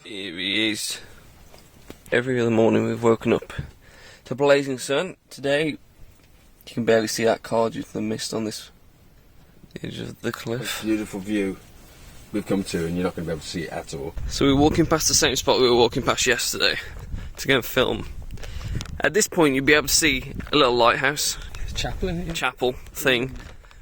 Here he is. Every other morning we've woken up to blazing sun. Today you can barely see that car due to the mist on this edge of the cliff. Beautiful view we've come to, and you're not going to be able to see it at all. So we're walking past the same spot we were walking past yesterday to go and film. At this point you'd be able to see a little lighthouse, chapel thing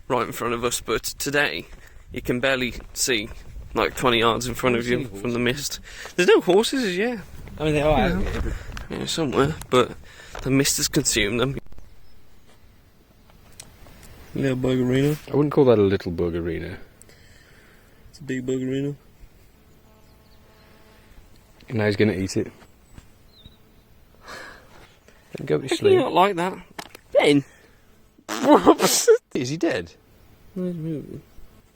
right in front of us, but today you can barely see like 20 yards in front of you from the mist. There's no horses as yet. I mean, they are out here. Yeah, somewhere, but the mist has consumed them. Little buggerino. I wouldn't call that a little buggerino. It's a big buggerino. And now he's going to eat it. Go to How can you sleep. not like that? Ben! Is he dead? No, he's moving.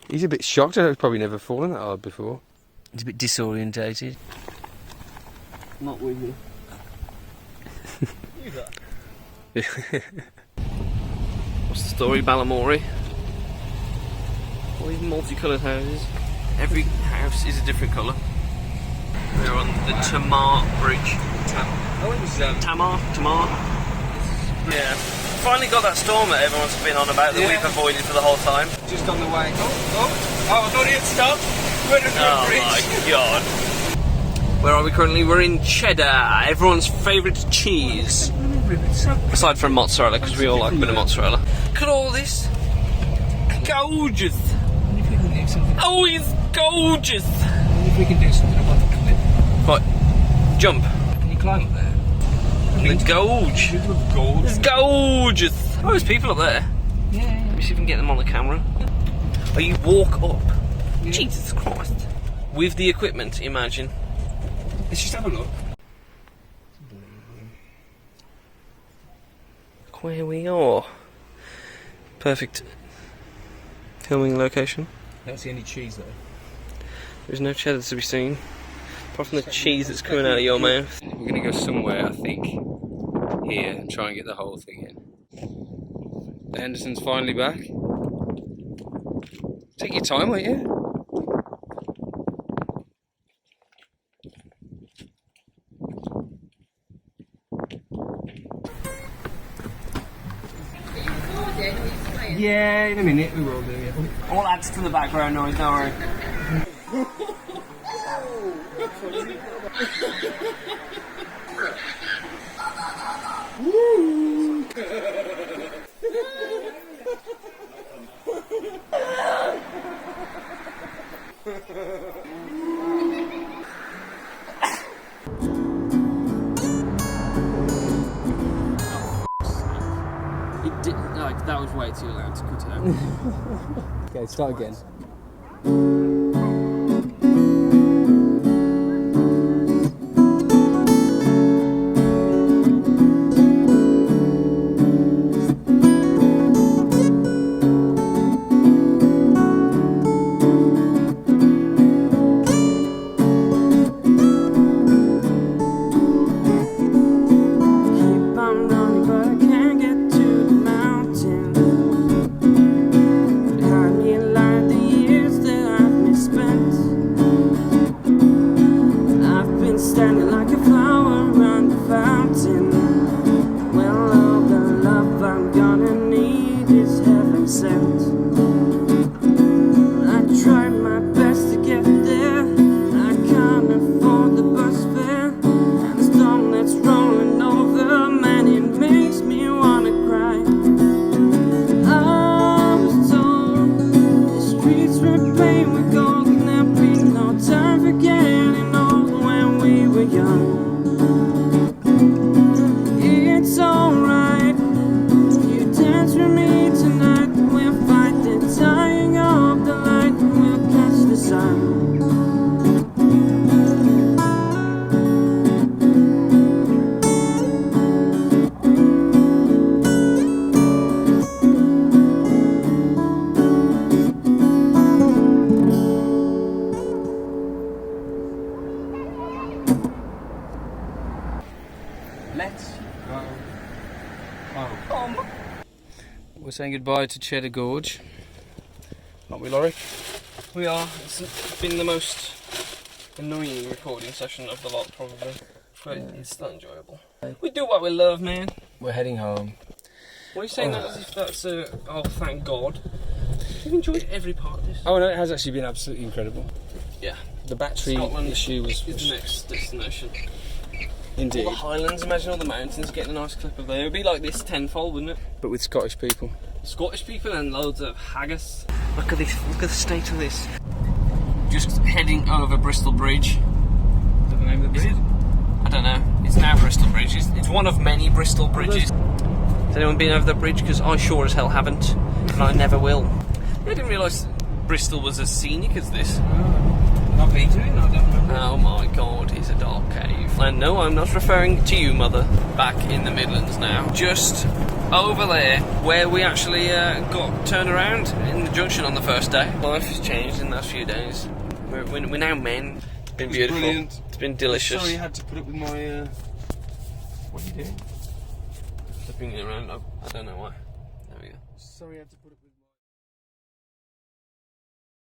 He's a bit shocked. I've probably never fallen that hard before. He's a bit disorientated. Not with you. What's the story, Balamory? All these multicoloured houses. Every house is a different colour. We're on the Tamar Bridge. Tamar. Yeah. Finally got that storm that everyone's been on about that we've avoided for the whole time. Just on the way. Oh, I thought he'd stop. We're under the bridge. My god. Where are we currently? We're in cheddar, everyone's favourite cheese. Aside from mozzarella, because we all like a bit of mozzarella. Look at all this. Gorgeous. Oh, it's gorgeous. If we can do something about the cliff. Right, jump. Can you climb up there? The gorge. It's gorgeous. Oh, there's people up there. Yeah. Let me see if we can get them on the camera. Oh, you walk up. Yeah. Jesus Christ. With the equipment, imagine. Let's just have a look. Look where we are. Perfect filming location. I don't see any cheese though. There's no cheddar to be seen. Apart from the cheese that's coming out of your mouth. We're going to go somewhere, I think, here and try and get the whole thing in. The Henderson's finally back. Take your time, won't you? Yeah, in a minute we will do, yeah. All adds to the background noise, don't worry. Like, that was way too loud to cut out. Okay, start again. Standing like a flower around the fountain. Well, all the love I'm gonna need is heaven sent. I tried my best to get there. I can't afford the bus fare, and the storm that's rolling over, man, it makes me wanna cry. I was told the streets were paved with gold, and there'll be no time for getting old when we were young. It's alright, you dance with me tonight. We'll fight the dying of the light, and we'll catch the sun. Let's go home. We're saying goodbye to Cheddar Gorge. Aren't we, Laurie? We are. It's been the most annoying recording session of the lot, probably. But it's still enjoyable. We do what we love, man. We're heading home. Why are you saying that as if that's oh, thank God. You've enjoyed every part of this. Oh no, it has actually been absolutely incredible. Yeah. The battery Scotland issue was is the next destination. indeed. All the highlands, imagine all the mountains, getting a nice clip of there. It would be like this tenfold, wouldn't it? But with Scottish people. Scottish people and loads of haggis. Look at this, look at the state of this. Just heading over Bristol Bridge. Is that the name of the bridge? I don't know. It's now Bristol Bridge. It's one of many Bristol bridges. Has anyone been over the bridge? Because I sure as hell haven't, and I never will. I didn't realise Bristol was as scenic as this. Not been to it, no, I don't know. Oh my God, it's a dark cave. And no, I'm not referring to you, Mother. Back in the Midlands now. Just over there, where we actually got turned around in the junction on the first day. Life has changed in the last few days. We're now men. It's been beautiful. Brilliant. It's been delicious. Sorry, I had to put up with my. What are you doing? Flipping it around. I don't know why. There we go. Sorry, I had to put up with.